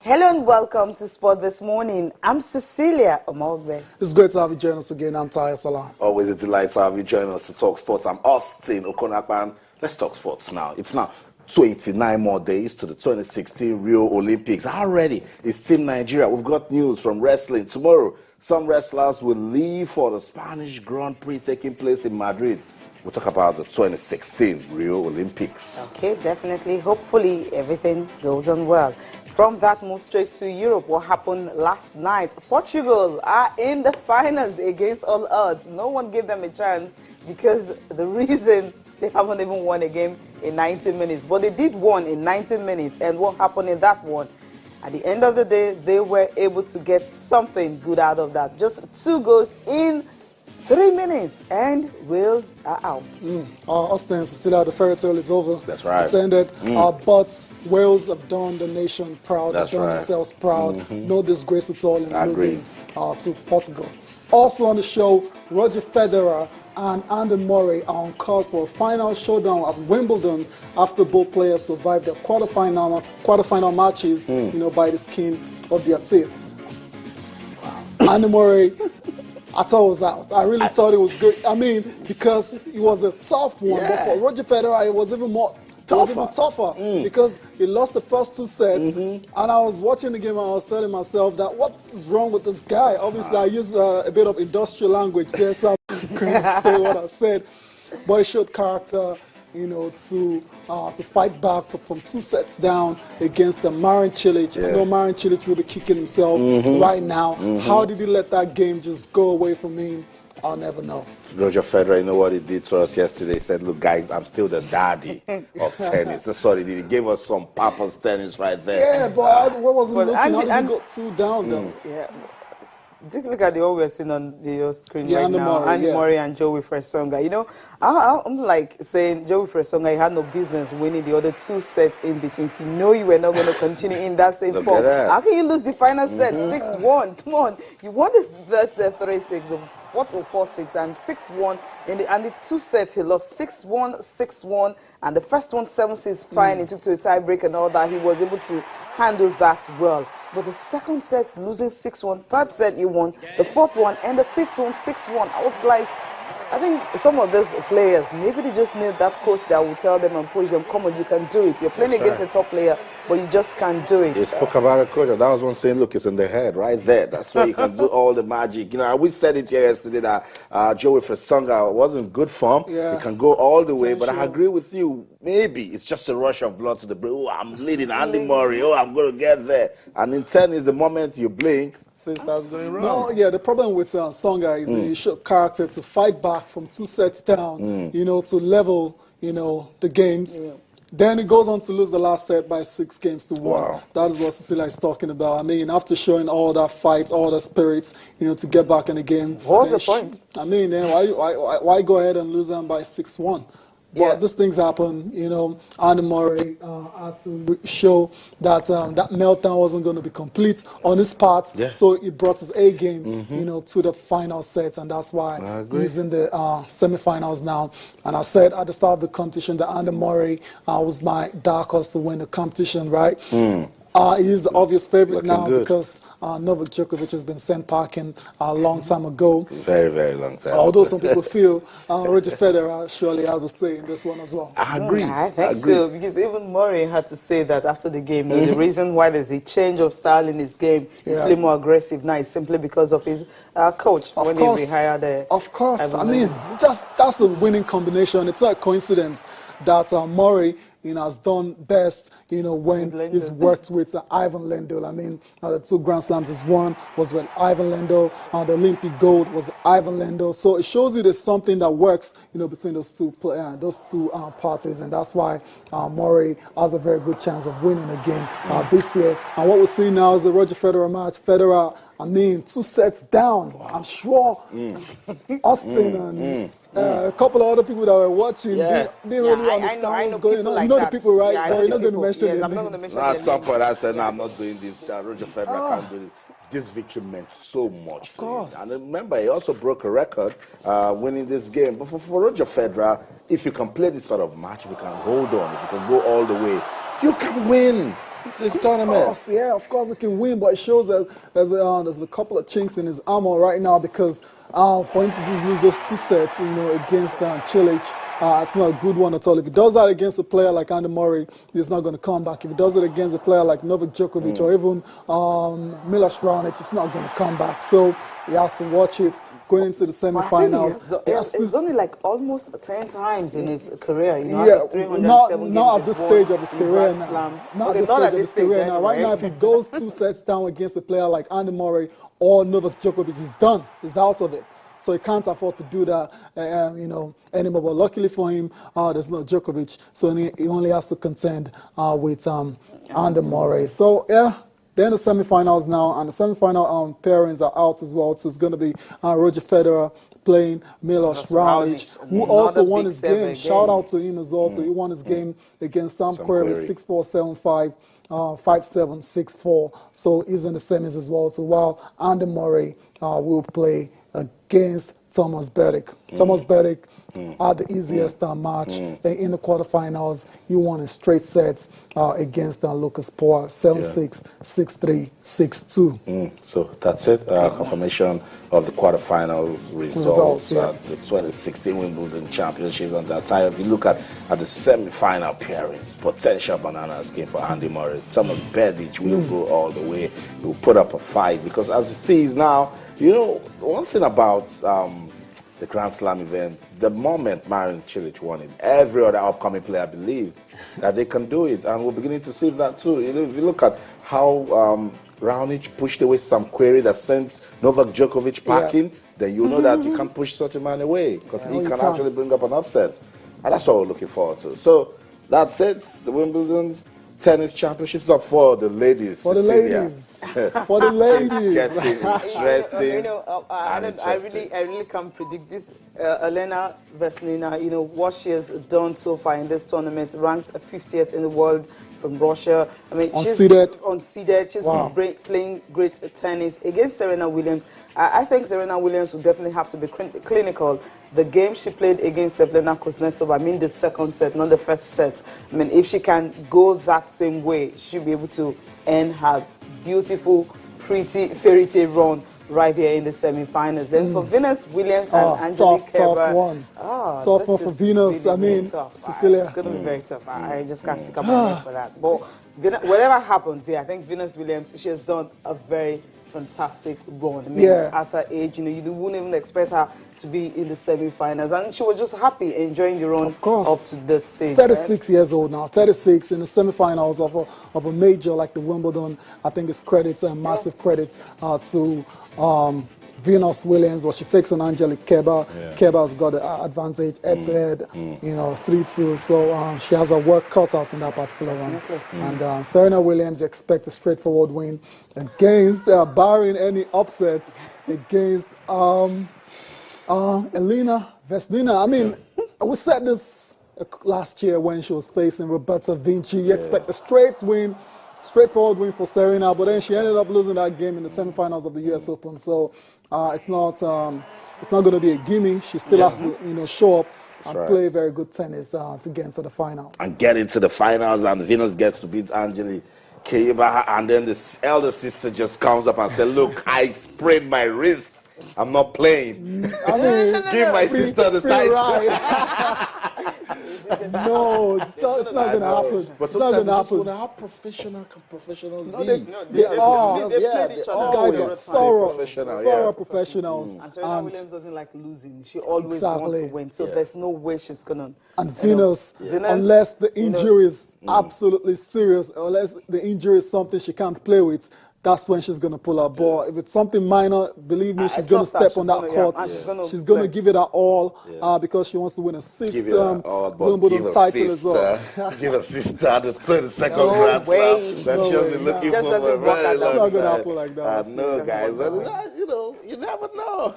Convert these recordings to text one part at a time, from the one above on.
Hello and welcome to Sport This Morning. I'm Cecilia Omogbe. It's great to have you join us again. I'm Tahir Salam. Always a delight to have you join us to talk sports. I'm Austin Okonakpan. Let's talk sports now. It's now 29 more days to the 2016 Rio Olympics. Already, it's Team Nigeria. We've got news from wrestling. Tomorrow, some wrestlers will leave for the Spanish Grand Prix taking place in Madrid. We'll talk about the 2016 Rio Olympics. Okay, definitely. Hopefully, everything goes on well. From that, move straight to Europe. What happened last night? Portugal are in the finals against all odds. No one gave them a chance because the reason they haven't even won a game in 90 minutes. But they did won in 90 minutes. And what happened in that one? At the end of the day, they were able to get something good out of that. Just 2 goals in 3 minutes, and Wales are out. Austin, Cecilia, the fairy tale is over. That's right. It's ended. But Wales have done the nation proud. That's they've done right. themselves proud. No disgrace at all in Agree. losing to Portugal. Also on the show, Roger Federer and Andy Murray are on course for a final showdown at Wimbledon after both players survived their quarterfinal matches, by the skin of their teeth. Andy Murray, I thought it was out. I really thought it was good. I mean, because it was a tough one. Yeah. But for Roger Federer, it was even more tougher because he lost the first 2 sets. And I was watching the game and I was telling myself that what is wrong with this guy? Obviously, I used a bit of industrial language there, so I couldn't say what I said. But he showed character, to fight back from 2 sets down against the Marin Cilic. Yeah. I know Marin Cilic will be kicking himself right now. How did he let that game just go away from him? I'll never know. Roger Federer, you know what he did to us yesterday? He said, look, guys, I'm still the daddy of tennis. That's what he did. He gave us some Papa's tennis right there. Yeah, but what was he looking? How did he Andy- go 2 down, though? Yeah. Take a look at the one we're seeing on your screen right Andy now. Murray, Andy Murray and Joey Fresonga. I'm like saying Joey Fresonga, he had no business winning the other 2 sets in between. If you know you were not going to continue in that same Look form, at that. how can you lose the final set 6-1? Come on, you won the third set 3-6, the fourth 4-6, and 6-1. And the 2 sets he lost 6-1, 6-1, and the first one 7-6 fine. He took to a tie break and all that. He was able to handle that well. But the second set, losing 6-1. Third set, he won. The fourth one and the fifth one, 6-1. I was like, I think some of these players, maybe they just need that coach that will tell them and push them, come on, you can do it. You're playing against a top player, but you just can't do it. He spoke about a coach. That was one saying, look, it's in the head right there. That's where you can do all the magic. We said it here yesterday that Joey Fresonga wasn't good form. Yeah. He can go all the way, but I Potential. agree with you. Maybe it's just a rush of blood to the brain. Oh, I'm leading Andy Murray. Oh, I'm going to get there. And in tennis, the moment you blink, things start going wrong. No, yeah, the problem with Songa is he showed character to fight back from 2 sets down, to level, the games. Yeah. Then he goes on to lose the last set by 6-1. Wow. That is what Cecilia is talking about. I mean, after showing all that fight, all the spirit, to get back in the game. What's the point? I mean, then why go ahead and lose them by 6-1? But these things happen, Andy Murray had to show that that meltdown wasn't going to be complete on his part. Yeah. So he brought his A game, to the final set, and that's why he's in the semifinals now. And I said at the start of the competition that Andy Murray was my dark horse to win the competition, right? He's the obvious favorite now because Novak Djokovic has been sent packing a long time ago. Very, very long time. Although some people feel Roger Federer surely has a say in this one as well. I agree. I think so, because even Murray had to say that after the game. The reason why there's a change of style in his game, he's playing more aggressive now, is simply because of his coach when he rehired. Of course. I mean, that's a winning combination. It's not a coincidence that Murray has done best, when he's worked with Ivan Lendl. I mean, the 2 Grand Slams he's won was with Ivan Lendl. The Olympic gold was Ivan Lendl. So it shows you there's something that works, between those two parties, and that's why Murray has a very good chance of winning again this year. And what we're seeing now is the Roger Federer match. Federer, 2 sets down. Wow. I'm sure Austin and a couple of other people that were watching didn't really understand what's going on. Like the people, right? Yeah, You're not going to mention yes, their I'm not going to names. mention At some point, I said, no, I'm not doing this. Roger Federer can't do this. This victory meant so much for him. And remember, he also broke a record winning this game. But for Roger Federer, if you can play this sort of match, if you can hold on, if you can go all the way, you can win. this tournament. Of course, he can win, but it shows that there's a couple of chinks in his armor right now because for him to just lose those 2 sets, against Cilic, it's not a good one at all. If he does that against a player like Andy Murray, he's not going to come back. If he does it against a player like Novak Djokovic or even Milos Raonic, he's not going to come back. So he has to watch it going into the semi-finals. It's only like almost 10 times in his career. Not at this stage of his career now. Not at this stage of his career now. Right now, if he goes 2 sets down against a player like Andy Murray or Novak Djokovic, he's done. He's out of it. So he can't afford to do that, anymore. But luckily for him, there's no Djokovic, so he only has to contend with Andy Murray. So they're in the semifinals now, and the semifinal pairings are out as well. So it's going to be Roger Federer playing Milos Raonic, who also won his game. Shout out to him as well. So he won his game against Sam Querrey, 6-4, 7-5. 5-7, 6-4. So he's in the semis as well. So while Andy Murray will play against Thomas Berdych. Thomas Berdych had the easiest match in the quarterfinals. He won in straight sets against Lucas Poire, 7-6, 6-3, 6-2. So that's it. Confirmation of the quarterfinals results at the 2016 Wimbledon Championships and that time. If you look at the semi-final pairings, potential banana skin for Andy Murray. Thomas Berdych will go all the way. He will put up a fight because as it is now, one thing about the Grand Slam event, the moment Marin Cilic won it, every other upcoming player believed that they can do it, and we're beginning to see that too. If you look at how Raonic pushed away some query that sent Novak Djokovic packing, then you know that you can't push such a man away because he can actually bring up an upset, and that's what we're looking forward to. So that's it. The Wimbledon Tennis Championships are for the ladies. For the ladies. For the ladies. Getting interesting. I really can't predict this. Elena Vesnina, what she has done so far in this tournament, ranked 50th in the world from Russia. I mean, unseeded. She's been playing great tennis against Serena Williams. I think Serena Williams will definitely have to be clinical. The game she played against Svetlana Kuznetsova, the second set, not the first set. If she can go that same way, she'll be able to end her beautiful, pretty fairy tale run right here in the semi-finals. Then for Venus Williams and Angelique Kerber, tough one for Venus. Really Cecilia. It's going to be very tough. I just can't stick up my neck for that. But whatever happens here, I think Venus Williams, she has done a very fantastic run. At her age, you wouldn't even expect her to be in the semi-finals, and she was just happy, enjoying the run up to this stage. 36 years old now, 36 in the semi-finals of a major like the Wimbledon. I think it's credit and massive credit to Venus Williams. Well, she takes on Angelique Kerber. Kerber's got the advantage head-to-head, 3-2. So she has her work cut out in that particular one. And Serena Williams, you expect a straightforward win against, barring any upsets, against Elena Vesnina. We said this last year when she was facing Roberta Vinci. You expect a straightforward win for Serena, but then she ended up losing that game in the semifinals of the U.S. Open. So it's not going to be a gimme. She still has to show up and play very good tennis to get into the final. And get into the finals, and Venus gets to beat Angelique Kerber, and then the elder sister just comes up and says, "Look, I sprained my wrist. I'm not playing." Give my sister the title. No, it's not going to happen. But it's not going to happen. How professionals be? They are. These guys are thorough professionals. And Serena Williams doesn't like losing. She always wants to win. So there's no way she's going to. And Venus, unless the injury is absolutely serious, unless the injury is something she can't play with, that's when she's going to pull her ball. If it's something minor, believe me, she's going to step on that court. She's going to give it her all because she wants to win a sixth Wimbledon title as well. Give a sister the 22nd Grand Slam that she has been looking for a very long time. It's not going to happen like that. No, guys. You never know.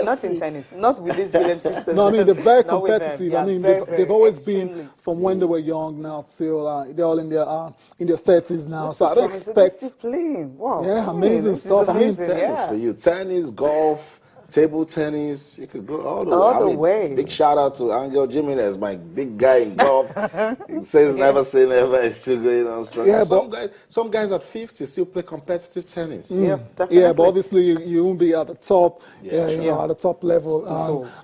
Not in tennis. Not with these Williams sisters. No, they're very competitive. They've always been from when they were young now till they're all in their 30s now. So I don't expect. Playing. Wow. Yeah, amazing stuff. Tennis for you. Tennis, golf, table tennis, you could go all the All way. the way. Big shout out to Angel Jimenez, my big guy in golf. He says never say never, he's still going on strong. Yeah, some guys at 50 still play competitive tennis. Yeah, definitely. Yeah, but obviously you won't be at the top, Yeah, you know, at the top level,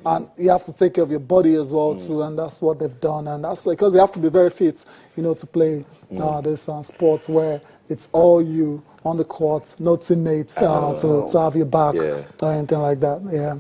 and you have to take care of your body as well too, and that's what they've done, and that's because you have to be very fit, you know, to play this sport where it's all you on the court, no teammates to have your back or anything like that. Yeah.